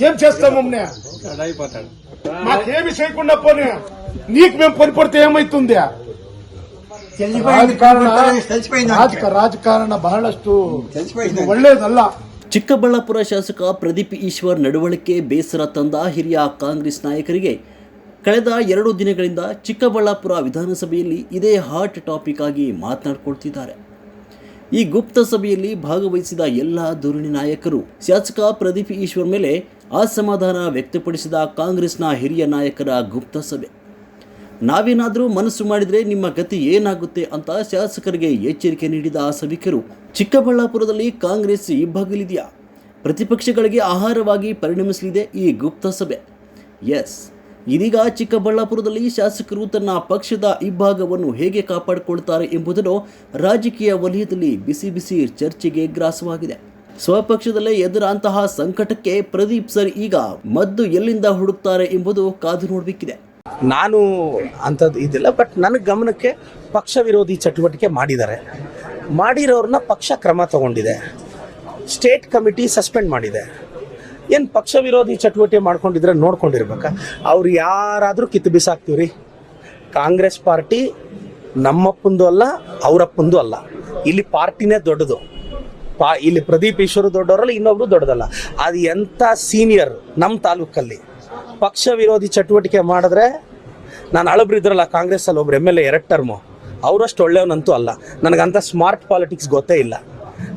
ఏం చేస్తామమ్నే మాకేమి చేయకుండా పోనీ నీకు మేము పనిపడితే ఏమైతుంది? ರಾಜಕಾರಣ ಬಹಳಷ್ಟು ಒಳ್ಳೆಯದಲ್ಲ. ಚಿಕ್ಕಬಳ್ಳಾಪುರ ಶಾಸಕ ಪ್ರದೀಪ್ ಈಶ್ವರ್ ನಡವಳಿಕೆ ಬೇಸರ ತಂದ ಹಿರಿಯ ಕಾಂಗ್ರೆಸ್ ನಾಯಕರಿಗೆ ಕಳೆದ 2 ದಿನಗಳಿಂದ ಚಿಕ್ಕಬಳ್ಳಾಪುರ ವಿಧಾನಸಭೆಯಲ್ಲಿ ಇದೇ ಹಾಟ್ ಟಾಪಿಕ್ ಆಗಿ ಮಾತನಾಡಿಕೊಳ್ತಿದ್ದಾರೆ. ಈ ಗುಪ್ತ ಸಭೆಯಲ್ಲಿ ಭಾಗವಹಿಸಿದ ಎಲ್ಲ ಧೋರಣಿ ನಾಯಕರು ಶಾಸಕ ಪ್ರದೀಪ್ ಈಶ್ವರ್ ಮೇಲೆ ಅಸಮಾಧಾನ ವ್ಯಕ್ತಪಡಿಸಿದ ಕಾಂಗ್ರೆಸ್ನ ಹಿರಿಯ ನಾಯಕರ ಗುಪ್ತ ಸಭೆ. ನಾವೇನಾದರೂ ಮನಸ್ಸು ಮಾಡಿದರೆ ನಿಮ್ಮ ಗತಿ ಏನಾಗುತ್ತೆ ಅಂತ ಶಾಸಕರಿಗೆ ಎಚ್ಚರಿಕೆ ನೀಡಿದ ಸಭಿಕರು, ಚಿಕ್ಕಬಳ್ಳಾಪುರದಲ್ಲಿ ಕಾಂಗ್ರೆಸ್ ಇಬ್ಬಾಗಲಿದೆಯಾ, ಪ್ರತಿಪಕ್ಷಗಳಿಗೆ ಆಹಾರವಾಗಿ ಪರಿಣಮಿಸಲಿದೆ ಈ ಗುಪ್ತ ಸಭೆ. ಎಸ್, ಇದೀಗ ಚಿಕ್ಕಬಳ್ಳಾಪುರದಲ್ಲಿ ಶಾಸಕರು ತನ್ನ ಪಕ್ಷದ ಇಬ್ಬಾಗವನ್ನು ಹೇಗೆ ಕಾಪಾಡಿಕೊಳ್ತಾರೆ ಎಂಬುದನ್ನು ರಾಜಕೀಯ ವಲಯದಲ್ಲಿ ಬಿಸಿ ಬಿಸಿ ಚರ್ಚೆಗೆ ಗ್ರಾಸವಾಗಿದೆ. ಸ್ವಪಕ್ಷದಲ್ಲೇ ಎದುರ ಅಂತಹ ಸಂಕಟಕ್ಕೆ ಪ್ರದೀಪ್ ಸರ್ ಈಗ ಮದ್ದು ಎಲ್ಲಿಂದ ಹುಡುಕ್ತಾರೆ ಎಂಬುದು ಕಾದು ನೋಡಬೇಕಿದೆ. ನಾನು ಅಂಥದ್ದು ಇದಿಲ್ಲ, ಬಟ್ ನನ್ನ ಗಮನಕ್ಕೆ ಪಕ್ಷ ವಿರೋಧಿ ಚಟುವಟಿಕೆ ಮಾಡಿರೋರನ್ನ ಪಕ್ಷ ಕ್ರಮ ತಗೊಂಡಿದೆ, ಸ್ಟೇಟ್ ಕಮಿಟಿ ಸಸ್ಪೆಂಡ್ ಮಾಡಿದೆ. ಏನು ಪಕ್ಷ ವಿರೋಧಿ ಚಟುವಟಿಕೆ ಮಾಡ್ಕೊಂಡಿದ್ರೆ ನೋಡ್ಕೊಂಡಿರ್ಬೇಕಾ? ಅವ್ರು ಯಾರಾದರೂ ಕಿತ್ತು ಬಿಸಾಕ್ತೀವ್ರಿ. ಕಾಂಗ್ರೆಸ್ ಪಾರ್ಟಿ ನಮ್ಮಪ್ಪಂದು ಅಲ್ಲ, ಅವರಪ್ಪಂದು ಅಲ್ಲ. ಇಲ್ಲಿ ಪಾರ್ಟಿನೇ ದೊಡ್ಡದು. ಇಲ್ಲಿ ಪ್ರದೀಪ್ ಈಶ್ವರ್ ದೊಡ್ಡವರಲ್ಲ, ಇನ್ನೊಬ್ರು ದೊಡ್ಡದಲ್ಲ. ಅದು ಎಂಥ ಸೀನಿಯರ್ ನಮ್ಮ ತಾಲೂಕಲ್ಲಿ ಪಕ್ಷ ವಿರೋಧಿ ಚಟುವಟಿಕೆ ಮಾಡಿದ್ರೆ, ನಾನು ಹಳಬ್ರು ಇದ್ರಲ್ಲ ಕಾಂಗ್ರೆಸ್ಸಲ್ಲಿ ಒಬ್ರು MLA 2 ಟರ್ಮು, ಅವರಷ್ಟು ಒಳ್ಳೆಯವನಂತೂ ಅಲ್ಲ. ನನಗಂಥ ಸ್ಮಾರ್ಟ್ ಪಾಲಿಟಿಕ್ಸ್ ಗೊತ್ತೇ ಇಲ್ಲ.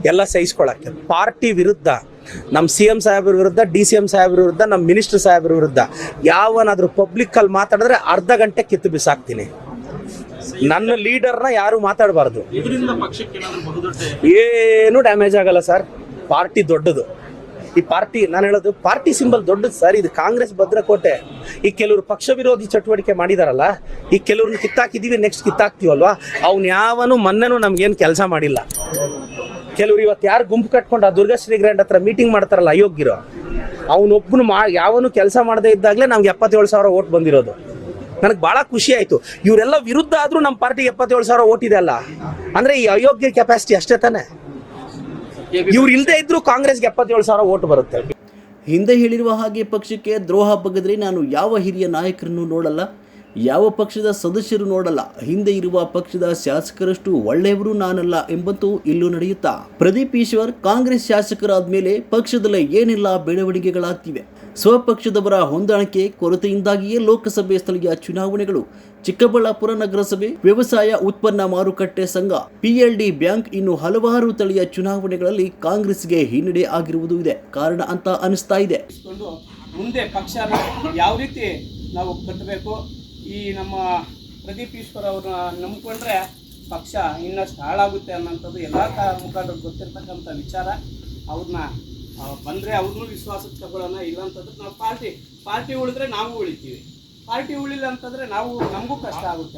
ಎಲ್ಲ ಸಹಿಸ್ಕೊಳ್ಳೋಕ್ಕೆ ಪಾರ್ಟಿ ವಿರುದ್ಧ, ನಮ್ಮ CM ಸಾಹೇಬ್ರ ವಿರುದ್ಧ, DCM ಸಾಹೇಬ್ರ ವಿರುದ್ಧ, ನಮ್ಮ ಮಿನಿಸ್ಟರ್ ಸಾಹೇಬ್ರ ವಿರುದ್ಧ ಯಾವನಾದರೂ ಪಬ್ಲಿಕ್ಕಲ್ಲಿ ಮಾತಾಡಿದ್ರೆ ಅರ್ಧ ಗಂಟೆ ಕಿತ್ತು ಬಿಸಾಕ್ತೀನಿ. ನನ್ನ ಲೀಡರ್ನ ಯಾರು ಮಾತಾಡಬಾರ್ದು. ಏನು ಡ್ಯಾಮೇಜ್ ಆಗಲ್ಲ ಸರ್. ಪಾರ್ಟಿ ದೊಡ್ಡದು. ಈ ಪಾರ್ಟಿ, ನಾನು ಹೇಳೋದು ಪಾರ್ಟಿ ಸಿಂಬಲ್ ದೊಡ್ಡದು ಸರ್. ಇದು ಕಾಂಗ್ರೆಸ್ ಭದ್ರಕೋಟೆ. ಈ ಕೆಲವರು ಪಕ್ಷ ವಿರೋಧಿ ಚಟುವಟಿಕೆ ಮಾಡಿದಾರಲ್ಲ, ಈ ಕೆಲವ್ರನ್ನ ಕಿತ್ತಾಕಿದ್ದೀವಿ, ನೆಕ್ಸ್ಟ್ ಕಿತ್ತಾಕ್ತೀವಲ್ವಾ, ಅವ್ನು ಯಾವನು ಮೊನ್ನೆನೂ ನಮ್ಗೇನು ಕೆಲಸ ಮಾಡಿಲ್ಲ. ಕೆಲವರು ಇವತ್ತು ಯಾರು ಗುಂಪು ಕಟ್ಕೊಂಡು ಆ ದುರ್ಗಾಶ್ರೀ ಗ್ರ್ಯಾಂಡ್ ಹತ್ರ ಮೀಟಿಂಗ್ ಮಾಡ್ತಾರಲ್ಲ ಅಯೋಗ್ಯರು, ಅವನೊಬ್ಬನು ಯಾವನು ಕೆಲಸ ಮಾಡದೇ ಇದ್ದಾಗಲೇ ನಮ್ಗೆ 77,000 ಓಟ್ ಬಂದಿರೋದು. ನನಗೆ ಭಾಳ ಖುಷಿ ಆಯಿತು. ಇವರೆಲ್ಲ ವಿರುದ್ಧ ಆದರೂ ನಮ್ಮ ಪಾರ್ಟಿಗೆ 77,000 ಓಟ್ ಇದೆ ಅಲ್ಲ ಅಂದರೆ ಈ ಅಯೋಗ್ಯ ಕೆಪಾಸಿಟಿ ಅಷ್ಟೇ ತಾನೆ. ಇವ್ರು ಇಲ್ಲದೆ ಇದ್ರೂ ಕಾಂಗ್ರೆಸ್ಗೆ 77,000 ಓಟ್ ಬರುತ್ತೆ. ಹಿಂದೆ ಹೇಳಿರುವ ಹಾಗೆ ಪಕ್ಷಕ್ಕೆ ದ್ರೋಹ ಬಗೆದ್ರೆ ನಾನು ಯಾವ ಹಿರಿಯ ನಾಯಕರನ್ನು ನೋಡಲ್ಲ, ಯಾವ ಪಕ್ಷದ ಸದಸ್ಯರು ನೋಡಲ್ಲ, ಹಿಂದೆ ಇರುವ ಪಕ್ಷದ ಶಾಸಕರಷ್ಟು ಒಳ್ಳೆಯವರು ನಾನಲ್ಲ ಎಂಬಂತೂ ಇಲ್ಲೂ ನಡೆಯುತ್ತಾ. ಪ್ರದೀಪ್ ಈಶ್ವರ್ ಕಾಂಗ್ರೆಸ್ ಶಾಸಕರಾದ ಮೇಲೆ ಪಕ್ಷದಲ್ಲೇ ಏನೆಲ್ಲ ಬೆಳವಣಿಗೆಗಳಾಗ್ತಿವೆ. ಸ್ವಪಕ್ಷದವರ ಹೊಂದಾಣಿಕೆ ಕೊರತೆಯಿಂದಾಗಿಯೇ ಲೋಕಸಭೆ ಸ್ಥಳೀಯ ಚುನಾವಣೆಗಳು, ಚಿಕ್ಕಬಳ್ಳಾಪುರ ನಗರಸಭೆ, ವ್ಯವಸಾಯ ಉತ್ಪನ್ನ ಮಾರುಕಟ್ಟೆ ಸಂಘ, PLD ಬ್ಯಾಂಕ್, ಇನ್ನು ಹಲವಾರು ಸ್ಥಳೀಯ ಚುನಾವಣೆಗಳಲ್ಲಿ ಕಾಂಗ್ರೆಸ್ಗೆ ಹಿನ್ನಡೆ ಆಗಿರುವುದು ಇದೆ ಕಾರಣ ಅಂತ ಅನಿಸ್ತಾ ಇದೆ. ಮುಂದೆ ಪಕ್ಷನ ಯಾವ ರೀತಿ ನಾವು ಕಟ್ಟಬೇಕು, ಈ ನಮ್ಮ ಪ್ರದೀಪ್ ಈಶ್ವರ್ ಅವ್ರನ್ನ ನಂಬಿಕೊಂಡ್ರೆ ಪಕ್ಷ ಇನ್ನಷ್ಟು ಹಾಳಾಗುತ್ತೆ ಅನ್ನೋಂಥದ್ದು ಎಲ್ಲ ಮುಖಂಡರು ಗೊತ್ತಿರ್ತಕ್ಕಂಥ ವಿಚಾರ. ಅವ್ರನ್ನ ಬಂದರೆ ಅವ್ರನ್ನೂ ವಿಶ್ವಾಸಕ್ಕೆ ತಗೊಳ್ಳೋಣ. ಇಲ್ಲಂತಂದ್ರೆ ನಾವು ಪಾರ್ಟಿ ಉಳಿದ್ರೆ ನಾವು ಉಳಿತೀವಿ, ಪಾರ್ಟಿ ಉಳಿಲ್ಲ ಅಂತಂದರೆ ನಮಗೂ ಕಷ್ಟ ಆಗುತ್ತೆ.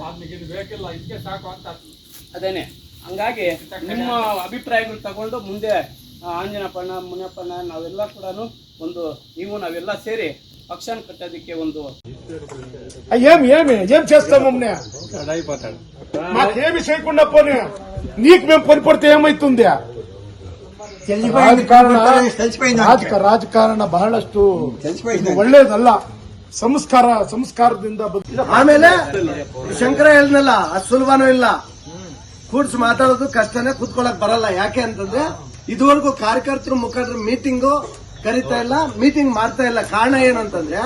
ಅದೇನೆ, ಹಂಗಾಗಿ ನಿಮ್ಮ ಅಭಿಪ್ರಾಯಗಳು ತಗೊಂಡು ಮುಂದೆ ಆಂಜನಪ್ಪಣ್ಣ, ಮುನಿಯಪ್ಪಣ್ಣ, ನಾವೆಲ್ಲ ಕೂಡ ನಾವೆಲ್ಲ ಸೇರಿ ಪಕ್ಷನ ಕಟ್ಟೋದಕ್ಕೆ ಒಂದು ఏం చేస్తామమ్నే మాకేమి చేయకుండా పోనీ నీకు మేము పనిపడితే ఏమైతుంది? ರಾಜಕಾರಣ ಬಹಳಷ್ಟು ಒಳ್ಳೆಯದಲ್ಲ. ಸಂಸ್ಕಾರದಿಂದ ಆಮೇಲೆ ಶಂಕರ ಹೇಳಿದ್ನಲ್ಲ, ಅದು ಸುಲಭನೂ ಇಲ್ಲ. ಕೂಡ್ಸಿ ಮಾತಾಡೋದು ಕಷ್ಟನೇ, ಕೂತ್ಕೊಳ್ಳಕ್ ಬರಲ್ಲ. ಯಾಕೆ ಅಂತಂದ್ರೆ ಇದುವರೆಗೂ ಕಾರ್ಯಕರ್ತರು ಮುಖಂಡರು ಮೀಟಿಂಗು ಕರೀತಾ ಇಲ್ಲ, ಮೀಟಿಂಗ್ ಮಾಡ್ತಾ ಇಲ್ಲ. ಕಾರಣ ಏನಂತಂದ್ರೆ